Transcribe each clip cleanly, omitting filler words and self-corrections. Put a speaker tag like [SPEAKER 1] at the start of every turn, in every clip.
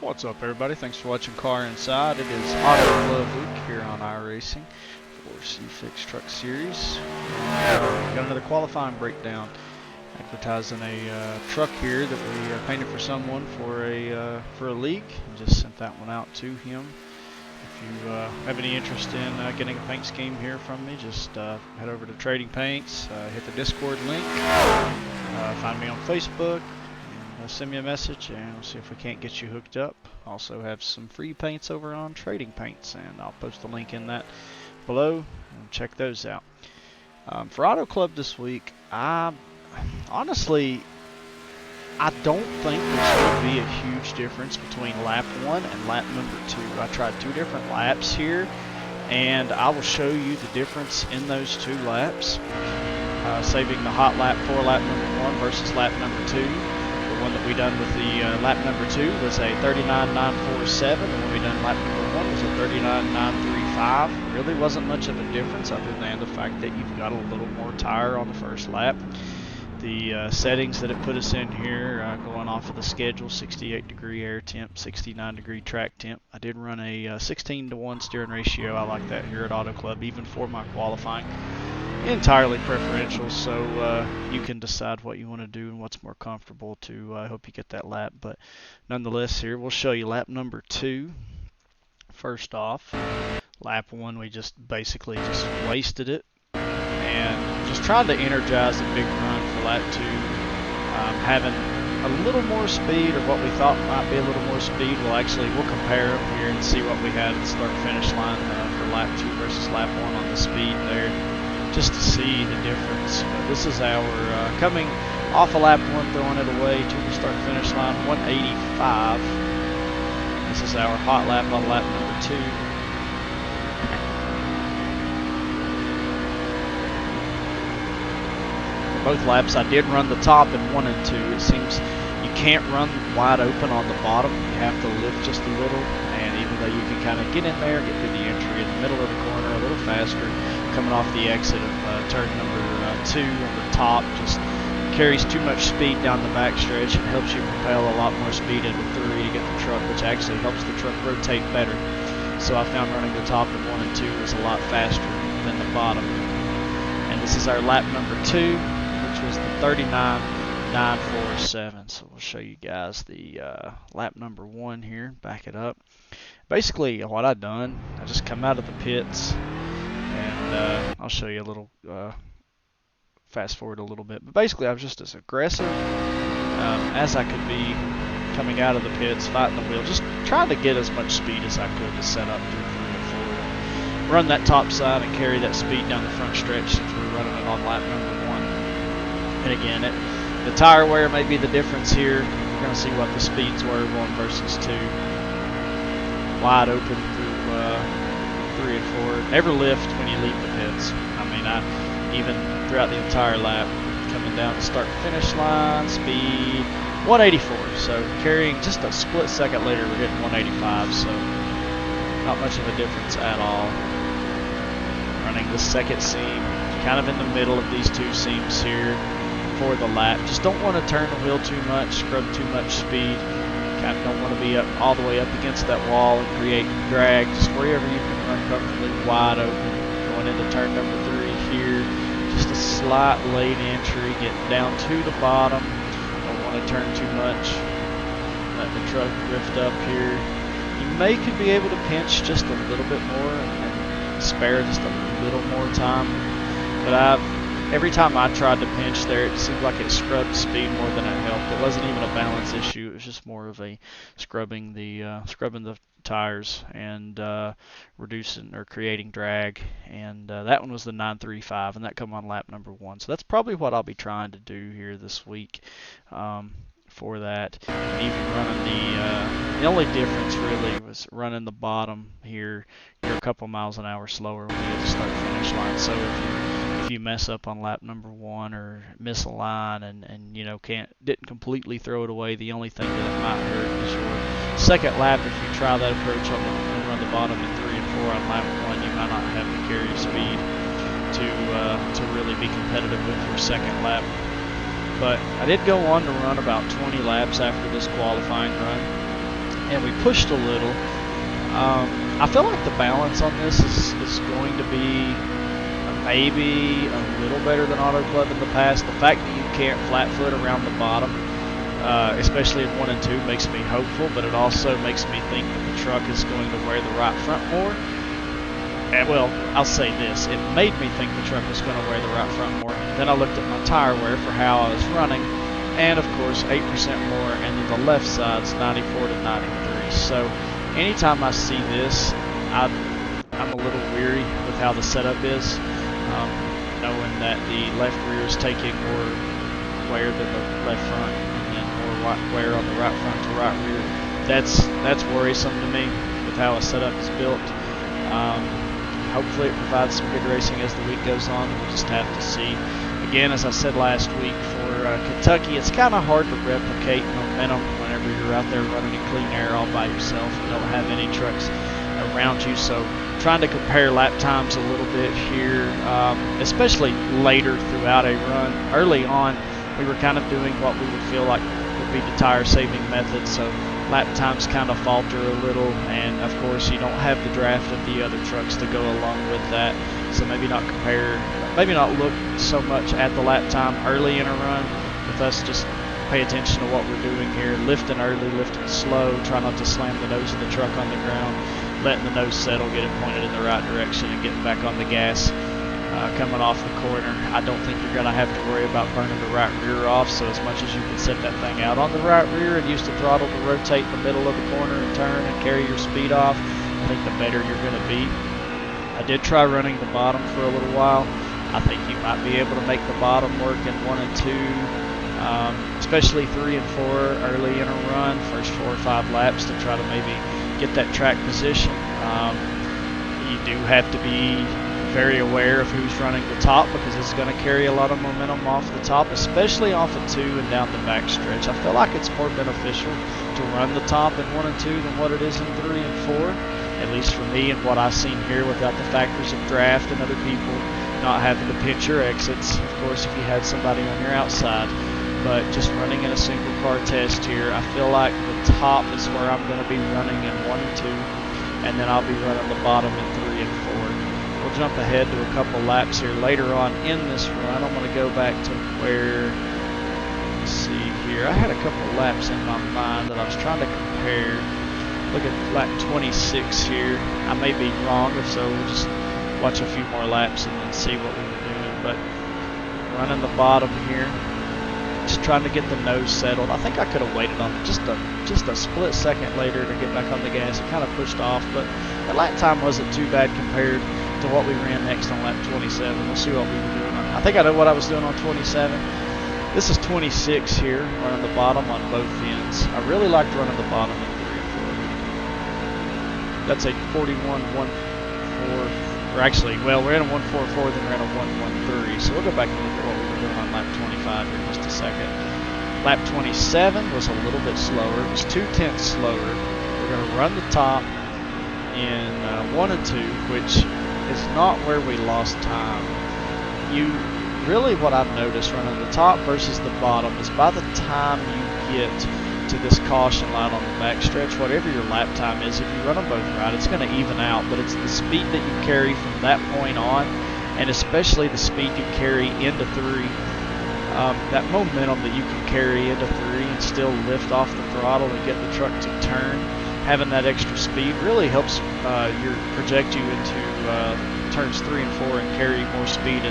[SPEAKER 1] What's up, everybody? Thanks for watching Car Inside. It is Auto Club Week here on iRacing for C6 Truck Series. Got another qualifying breakdown. Advertising a truck here that we painted for someone for a league. Just sent that one out to him. If you have any interest in getting a paint scheme here from me, just head over to Trading Paints, hit the Discord link, find me on Facebook. Send me a message and we'll see if we can't get you hooked up. Also have some free paints over on Trading Paints, and I'll post a link in that below and check those out. For Auto Club this week, honestly, I don't think there's going to be a huge difference between lap 1 and lap number 2. I tried 2 different laps here, and I will show you the difference in those 2 laps, saving the hot lap for lap number 1 versus lap number 2. One that we done with the lap number 2 was a 39.947, and when we done lap number 1 was a 39.935. Really wasn't much of a difference other than the fact that you've got a little more tire on the first lap. The settings that it put us in here, going off of the schedule: 68 degree air temp, 69 degree track temp. I did run a 16:1 steering ratio. I like that here at Auto Club, even for my qualifying. Entirely preferential, so you can decide what you want to do and what's more comfortable to help you get that lap. But nonetheless, here we'll show you lap number 2. First off, lap 1 we just basically just wasted it and just tried to energize a big run for lap 2, having a little more speed, or what we thought might be a little more speed. We'll compare them here and see what we had at the start finish line for lap 2 versus lap 1 on the speed there, just to see the difference. But this is our coming off of lap 1, throwing it away to the start finish line, 185. This is our hot lap on lap number 2. For both laps I did run the top in 1 and 2. It seems you can't run wide open on the bottom. You have to lift just a little, and even though you can kind of get in there, get through the entry in the middle of the corner a little faster, coming off the exit of turn number 2 on the top just carries too much speed down the backstretch and helps you propel a lot more speed into 3 to get the truck, which actually helps the truck rotate better. So I found running the top in 1 and 2 was a lot faster than the bottom. And this is our lap number 2, which was the 39.947. So we'll show you guys the lap number 1 here, back it up. Basically what I've done, I just come out of the pits, and I'll show you a little, fast forward a little bit. But basically I was just as aggressive as I could be coming out of the pits, fighting the wheel, just trying to get as much speed as I could to set up through 3 and 4. Run that top side and carry that speed down the front stretch since we're running it on lap number 1. And again, the tire wear may be the difference here. We're going to see what the speeds were 1 versus 2. Wide open through 3 and 4. Never lift when you leave the pits. I mean, even throughout the entire lap, coming down the start finish line, speed 184. So carrying just a split second later, we're hitting 185. So not much of a difference at all. Running the second seam, kind of in the middle of these 2 seams here for the lap. Just don't want to turn the wheel too much, scrub too much speed. Kind of don't want to be up all the way up against that wall and create drag. Just wherever you can run comfortably, wide open. Going into turn number 3 here. Just a slight late entry, getting down to the bottom. Don't want to turn too much. Let the truck drift up here. You could be able to pinch just a little bit more and spare just a little more time. But every time I tried to pinch there, it seemed like it scrubbed speed more than it helped. It wasn't even a balance issue. It was just more of a scrubbing the tires and reducing or creating drag. And that one was the 935, and that come on lap number 1. So that's probably what I'll be trying to do here this week for that. And even running the only difference really was running the bottom here. You're a couple miles an hour slower when you get to start finish line. So if you mess up on lap number 1 or miss a line and you know didn't completely throw it away, the only thing that it might hurt is your second lap. If you try that approach and run the bottom in 3 and 4 on lap 1, you might not have the carry speed to really be competitive with your second lap. But I did go on to run about 20 laps after this qualifying run, and we pushed a little. I feel like the balance on this is going to be maybe a little better than Auto Club in the past. The fact that you can't flat foot around the bottom, especially in 1 and 2, makes me hopeful, but it also makes me think that the truck is going to wear the right front more. And, well, I'll say this, it made me think the truck was going to wear the right front more. Then I looked at my tire wear for how I was running, and of course 8% more, and then the left side's 94 to 93. So anytime I see this, I'm a little weary with how the setup is, knowing that the left rear is taking more wear than the left front, and then more wear on the right front to right rear. That's worrisome to me with how a setup is built. Hopefully it provides some good racing as the week goes on. We'll just have to see. Again, as I said last week, for Kentucky, it's kind of hard to replicate momentum whenever you're out there running in clean air all by yourself and don't have any trucks around you. So trying to compare lap times a little bit here, especially later throughout a run. Early on, we were kind of doing what we would feel like would be the tire-saving method, so lap times kind of falter a little, and of course you don't have the draft of the other trucks to go along with that, so maybe not look so much at the lap time early in a run, with us just pay attention to what we're doing here, lifting early, lifting slow, try not to slam the nose of the truck on the ground, letting the nose settle, get it pointed in the right direction, and getting back on the gas. Coming off the corner, I don't think you're going to have to worry about burning the right rear off, so as much as you can set that thing out on the right rear and use the throttle to rotate the middle of the corner and turn and carry your speed off, I think the better you're going to be. I did try running the bottom for a little while. I think you might be able to make the bottom work in 1 and 2, especially 3 and 4 early in a run, first 4 or 5 laps, to try to maybe get that track position. You do have to be very aware of who's running the top, because it's going to carry a lot of momentum off the top, especially off of 2 and down the back stretch. I feel like it's more beneficial to run the top in 1 and 2 than what it is in 3 and 4, at least for me and what I've seen here, without the factors of draft and other people not having to pinch your exits, of course, if you had somebody on your outside. But just running in a single car test here, I feel like the top is where I'm going to be running in 1 and 2, and then I'll be running the bottom in 3 and 4. We'll jump ahead to a couple laps here later on in this run. I'm going to go back to where, let's see here, I had a couple laps in my mind that I was trying to compare. Look at lap 26 here. I may be wrong, if so we'll just watch a few more laps and then see what we were doing. But running the bottom here, just trying to get the nose settled. I think I could have waited on it just a split second later to get back on the gas. It kind of pushed off, but the lap time wasn't too bad compared to what we ran next on lap 27. We'll see what we were doing on. I think I know what I was doing on 27. This is 26 here, running the bottom on both ends. I really liked running the bottom in 3 and 4. That's a 41.14, or actually, well, we're in a 144, then we're in a 113. So we'll go back and look at what we were doing on lap 25 here in just a second. Lap 27 was a little bit slower. It was 0.2 slower. We're going to run the top in 1 and 2, which is not where we lost time. What I've noticed running the top versus the bottom is by the time you get to this caution line on the backstretch, whatever your lap time is, if you run them both right, it's going to even out, but it's the speed that you carry from that point on, and especially the speed you carry into 3, that momentum that you can carry into 3 and still lift off the throttle and get the truck to turn. Having that extra speed really helps project you into turns 3 and 4 and carry more speed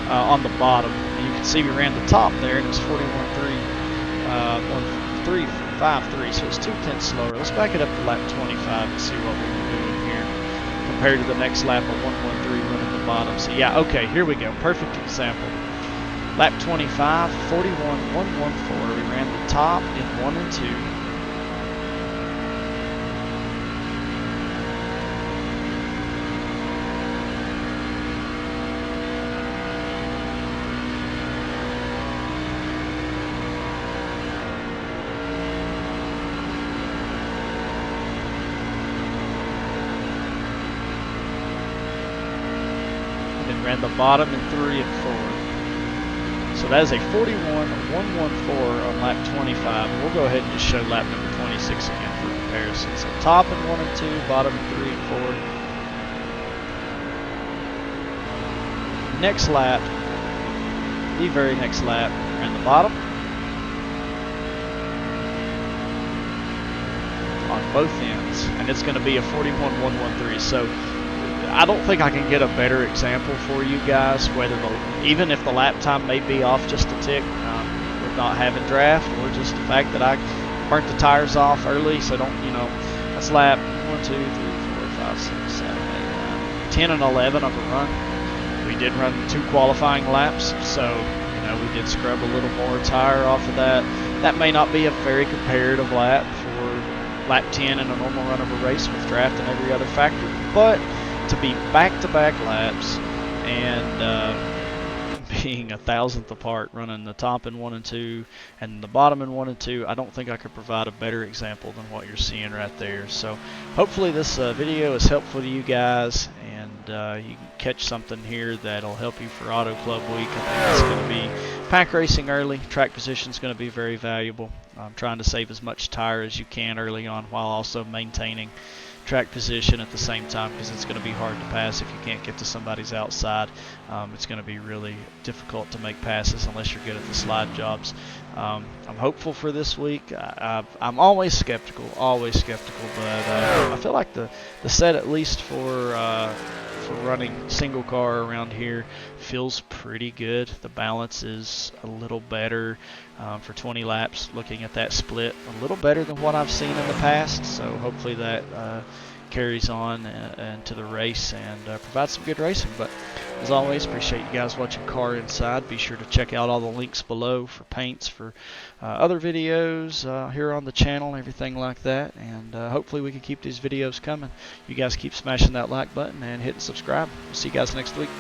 [SPEAKER 1] on the bottom. And you can see we ran the top there, and it was 41.353, so it's 0.2 slower. Let's back it up to lap 25 and see what we were doing here compared to the next lap of 113 running the bottom. So yeah, okay, here we go. Perfect example. Lap 25, 41.114. We ran the top in 1 and 2. Ran the bottom in 3 and 4. So that is a 41.114 on lap 25. We'll go ahead and just show lap number 26 again for comparison. So top in 1 and 2, bottom in 3 and 4. Next lap, the very next lap, we're in the bottom on both ends, and it's going to be a 41.113. So I don't think I can get a better example for you guys, whether even if the lap time may be off just a tick with not having draft, or just the fact that I burnt the tires off early. So don't, that's lap 1, 2, 3, 4, 5, 6, 7, 8, 9, 10, and 11 of a run. We did run 2 qualifying laps, so we did scrub a little more tire off of that. That may not be a very comparative lap for lap 10 in a normal run of a race with draft and every other factor, but to be back-to-back laps and being 1,000th apart, running the top in 1 and 2 and the bottom in 1 and 2, I don't think I could provide a better example than what you're seeing right there. So hopefully this video is helpful to you guys, and you can catch something here that'll help you for Auto Club Week. I think it's going to be pack racing early. Track position is going to be very valuable. Trying to save as much tire as you can early on while also maintaining track position at the same time, because it's going to be hard to pass if you can't get to somebody's outside. It's going to be really difficult to make passes unless you're good at the slide jobs. I'm hopeful for this week. I'm always skeptical, but I feel like the set, at least for running single car around here, feels pretty good. The balance is a little better for 20 laps. Looking at that split, a little better than what I've seen in the past. So hopefully that carries on into the race and provides some good racing. But as always, appreciate you guys watching Car Inside. Be sure to check out all the links below for paints, for other videos here on the channel and everything like that. And hopefully we can keep these videos coming. You guys keep smashing that like button and hitting subscribe. We'll see you guys next week.